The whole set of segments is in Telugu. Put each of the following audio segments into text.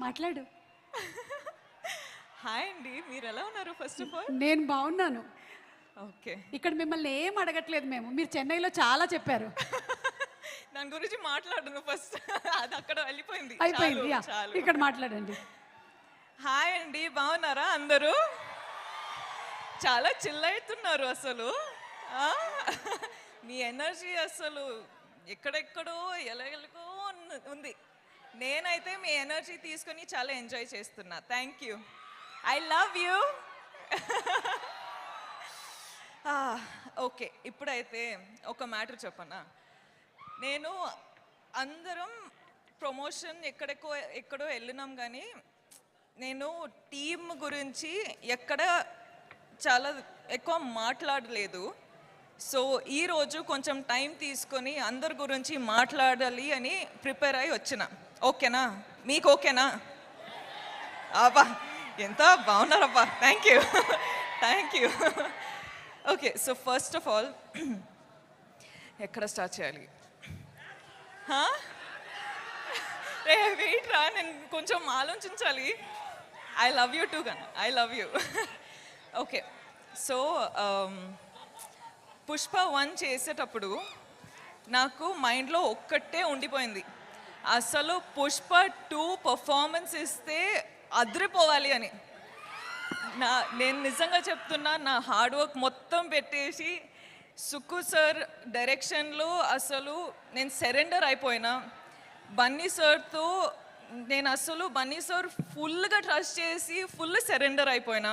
మాట్లాడు. హాయ్ అండి, మీరు ఎలా ఉన్నారు? ఫస్ట్ ఆఫ్ ఆల్ నేను బాగున్నాను. ఓకే, ఇక్కడ మిమ్మల్ని ఏం అడగట్లేదు మేము. మీరు చెన్నైలో చాలా చెప్పారు. దాని గురించి మాట్లాడను ఫస్ట్. అది అక్కడ వెళ్ళిపోయింది. అయిపోయింది. చాలు, యా, చాలు. ఇక్కడ మాట్లాడండి. హాయ్ అండి, బాగున్నారా అందరూ? చాలా చిల్ అవుతున్నారు అసలు. ఆ? మీ ఎనర్జీ అసలు ఎక్కడెక్కడో ఎలాగెలగో ఉంది. నేనైతే మీ ఎనర్జీ తీసుకొని చాలా ఎంజాయ్ చేస్తున్నా. Thank you, I love you. Okay, ఇప్పుడైతే ఒక మ్యాటర్ చెప్పనా. నేను అందరం ప్రమోషన్ ఎక్కడో వెళ్ళినాం, కానీ నేను టీమ్ గురించి ఎక్కడ చాలా ఎక్కువ మాట్లాడలేదు. సో ఈరోజు కొంచెం టైం తీసుకొని అందరి గురించి మాట్లాడాలి అని ప్రిపేర్ అయ్యి వచ్చిన. ఓకేనా? మీకు ఓకేనా? అబ్బా, ఎంత బాగున్నారబ్బా. Thank you, thank you. Okay, so first of all ఎక్కడ స్టార్ట్ చేయాలి? వెయిట్ రా, నేను కొంచెం ఆలోచించాలి. I love you too gun, I love you. Okay, so Pushpa 1 చేసేటప్పుడు నాకు మైండ్లో ఒక్కటే ఉండిపోయింది, అసలు పుష్ప 2 పర్ఫార్మెన్స్ ఇస్తే అదిరిపోవాలి అని. నేను నిజంగా చెప్తున్నా, నా హార్డ్ వర్క్ మొత్తం పెట్టేసి సుక్కు సార్ డైరెక్షన్లో అసలు నేను సరెండర్ అయిపోయినా. బన్నీ సార్తో నేను అసలు బన్నీ సార్ ఫుల్గా ట్రస్ట్ చేసి ఫుల్ సరెండర్ అయిపోయినా.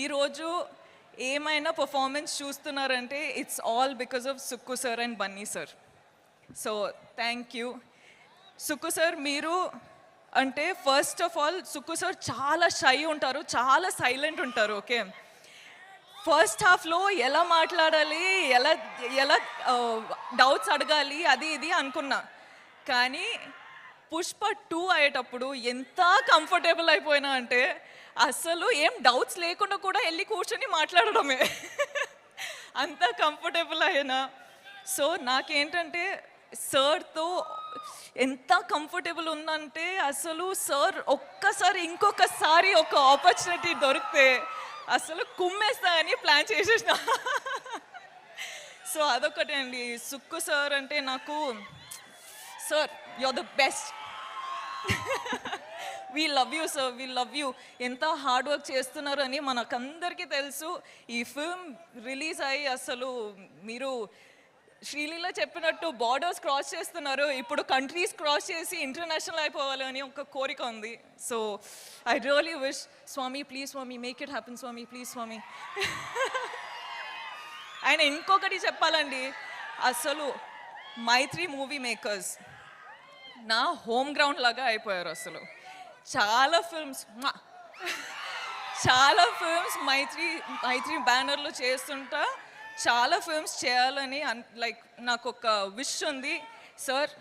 ఈరోజు ఏమైనా పర్ఫార్మెన్స్ చూస్తున్నారంటే it's all because of Sukku sir and Bunny sir. So thank you Sukku sir. మీరు అంటే first of all Sukku sir చాలా షై ఉంటారు, చాలా సైలెంట్ ఉంటారు. ఓకే, ఫస్ట్ హాఫ్లో ఎలా మాట్లాడాలి, ఎలా ఎలా డౌట్స్ అడగాలి అది ఇది అనుకున్నా. కానీ పుష్ప 2 అయ్యేటప్పుడు ఎంత కంఫర్టబుల్ అయిపోయినా అంటే అసలు ఏం డౌట్స్ లేకుండా కూడా వెళ్ళి కూర్చొని మాట్లాడడమే. అంత కంఫర్టబుల్ అయినా. సో నాకేంటంటే సార్తో ఎంత కంఫర్టబుల్ ఉందంటే అసలు సార్ ఒక్కసారి ఇంకొకసారి ఒక ఆపర్చునిటీ దొరికితే అసలు కుమ్మేస్తా అని ప్లాన్ చేసేసిన. సో అదొకటే అండి. సుక్కు సార్ అంటే నాకు, sir you are the best. We love you sir, we love you. ఎంత హార్డ్ వర్క్ చేస్తున్నారని మనకందరికీ తెలుసు. ఈ ఫిల్మ్ రిలీజ్ అయ్యి అసలు మీరు శ్రీలీల చెప్పినట్టు బార్డర్స్ క్రాస్ చేస్తున్నారు. ఇప్పుడు కంట్రీస్ క్రాస్ చేసి ఇంటర్నేషనల్ అయిపోవాలని ఒక కోరిక ఉంది. సో ఐ రియలీ విష్, స్వామి ప్లీజ్ స్వామి, మేక్ ఇట్ హ్యాపెన్ స్వామి, ప్లీజ్ స్వామి. ఆయన ఇంకొకటి చెప్పాలండి, అసలు మైత్రి మూవీ మేకర్స్ నా హోమ్ గ్రౌండ్ లాగా అయిపోయారు. అసలు చాలా ఫిల్మ్స్ మైత్రి బ్యానర్లో చేస్తుంటా. చాలా ఫిల్మ్స్ చేయాలని లైక్ నాకు ఒక విష్ ఉంది. సార్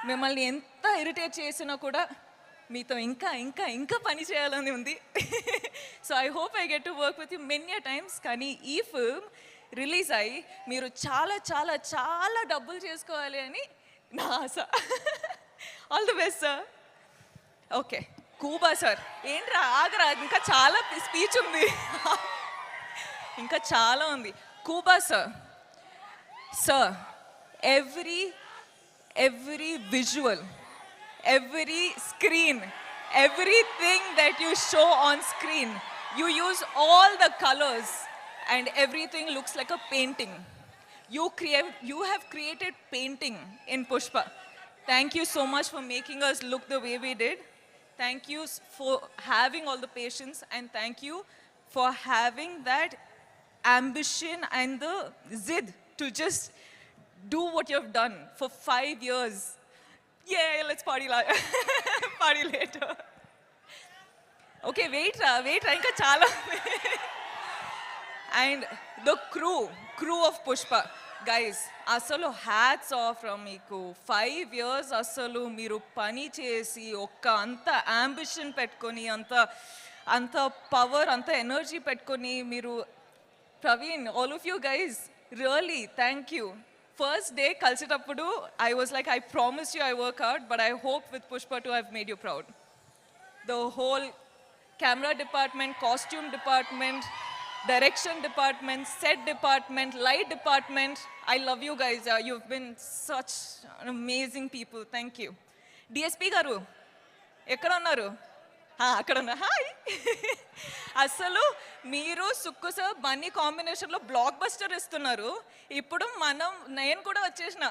మిమ్మల్ని ఎంత ఇరిటేట్ చేసినా కూడా మీతో ఇంకా ఇంకా ఇంకా పని చేయాలని ఉంది. So I hope I get to work with you many times. కానీ ఈ ఫిల్మ్ రిలీజ్ అయ్యి మీరు చాలా చాలా చాలా డబ్బులు చేసుకోవాలి అని నా ఆశ. All the best sir. Okay, కూబా సార్. ఏంట్రా ఆగరా, ఇంకా చాలా స్పీచ్ ఉంది, ఇంకా చాలా ఉంది. కూబా sir, sir every visual, every screen, everything that you show on screen, you use all the colors and everything looks like a painting. You have created painting in Pushpa. Thank you so much for making us look the way we did. Thank you for having all the patience, and thank you for having that ambition and the zid to just do what you have done for 5 years. Yeah, let's party party later. Okay, wait ra, ఇంకా చాలా. And the crew of Pushpa, guys, అసలు హ్యాట్స్ ఆఫ్ ఫ్రమ్ మీకు. 5 years అసలు మీరు పని చేసి ఒక్క అంత అంబిషన్ పెట్టుకొని అంత పవర్ అంత ఎనర్జీ పెట్టుకొని మీరు, Praveen, all of you guys, really thank you. First day కలిసేటప్పుడు I was like, I promise you I work hard, but I hope with Pushpa 2 I've made you proud. the whole camera department, costume department, direction department, set department, light department. I love you guys. You've been such amazing people. Thank you. DSP garu, ఎక్కడ ఉన్నారు? అక్కడ ఉన్నా. హాయ్. అసలు మీరు సుక్కు సార్ బన్నీ కాంబినేషన్లో బ్లాక్ బస్టర్ ఇస్తున్నారు. ఇప్పుడు నేను కూడా వచ్చేసిన,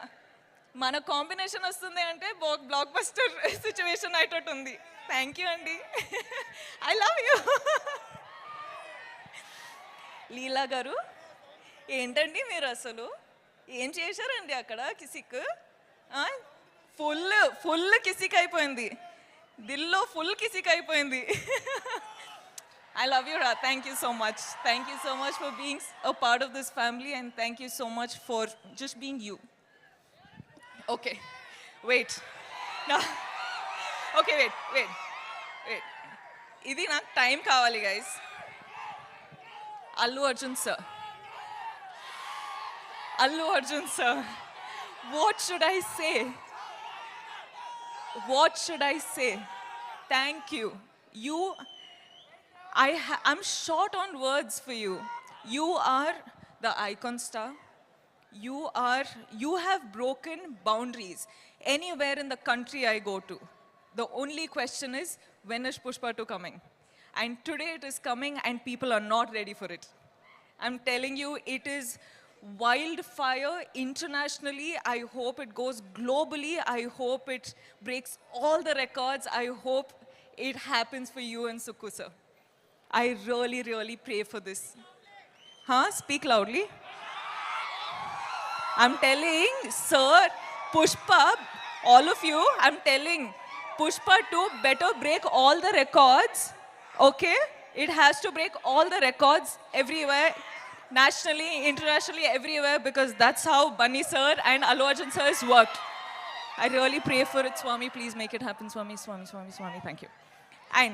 మన కాంబినేషన్ వస్తుంది అంటే బ్లాక్ బస్టర్ సిచ్యువేషన్ అయ్యేటట్టు ఉంది. థ్యాంక్ యూ అండి. I love you. లీలా గారు, ఏంటండి మీరు అసలు ఏం చేశారండి అక్కడ? కిసిక్ ఫుల్ కిసిక్ అయిపోయింది, దిల్లో ఫుల్ కిసిక్ అయిపోయింది. I love you, Ra. Thank you so much. Thank you so much for being a part of this family, and thank you so much for just being you. Okay, wait. No. Okay, wait. ఇది నాకు టైం కావాలి guys. Allu Arjun sir. What should I say? Thank you. I'm short on words for you. You are the icon star. You have broken boundaries anywhere in the country I go to. The only question is, when is Pushpa 2 coming? And today it is coming and people are not ready for it. I'm telling you, it is wildfire internationally. I hope it goes globally. I hope it breaks all the records. I hope it happens for you and Sukku sir. I really, really pray for this. Speak loudly. I'm telling, sir, Pushpa, all of you, I'm telling, Pushpa 2 better break all the records, okay? It has to break all the records everywhere, nationally, internationally, everywhere, because that's how Bunny sir and Allu Arjun sir's worked. I really pray for it, Swami. Please make it happen, Swami. Thank you. And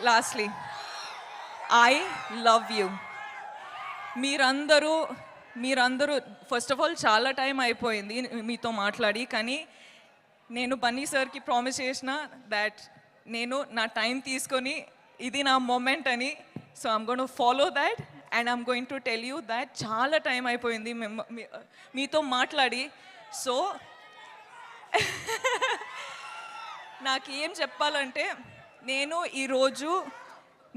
lastly, I love you. మీరందరూ ఫస్ట్ ఆఫ్ ఆల్ చాలా టైం అయిపోయింది మీతో మాట్లాడి, కానీ నేను బన్నీ సార్కి ప్రామిస్ చేసిన దాట్ నేను నా టైం తీసుకొని ఇది నా మూమెంట్ అని. So I'm going to follow that and I'm going to tell you that చాలా టైం అయిపోయింది మీతో మాట్లాడి. సో నాకు ఏం చెప్పాలంటే, నేను ఈరోజు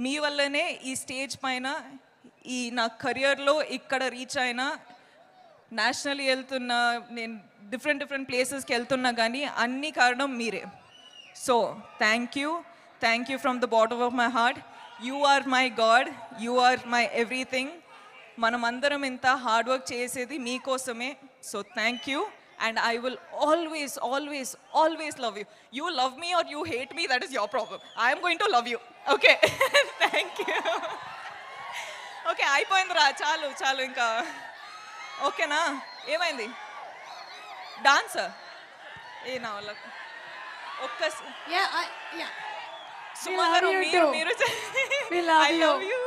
మీ వల్లనే ఈ స్టేజ్ పైన ఈ నా కెరియర్లో ఇక్కడ రీచ్ అయినా, నేషనల్ వెళ్తున్నా, నేను డిఫరెంట్ ప్లేసెస్కి వెళ్తున్నా, కానీ అన్ని కారణం మీరే. So thank you from the bottom of my heart. You are my god, you are my everything. మనమందరం ఇంత హార్డ్ వర్క్ చేసేది మీకోసమే. So thank you. And I will always love you. You love me or you hate me, that is your problem. I am going to love you. Okay? Thank you. Okay, అయిపోయిందిరా, చాలు ఇంకా. ఓకేనా? ఏమైంది? డాన్స్ నా వల్ల Yeah. సుమా గారు, మీరు We love I you. love you.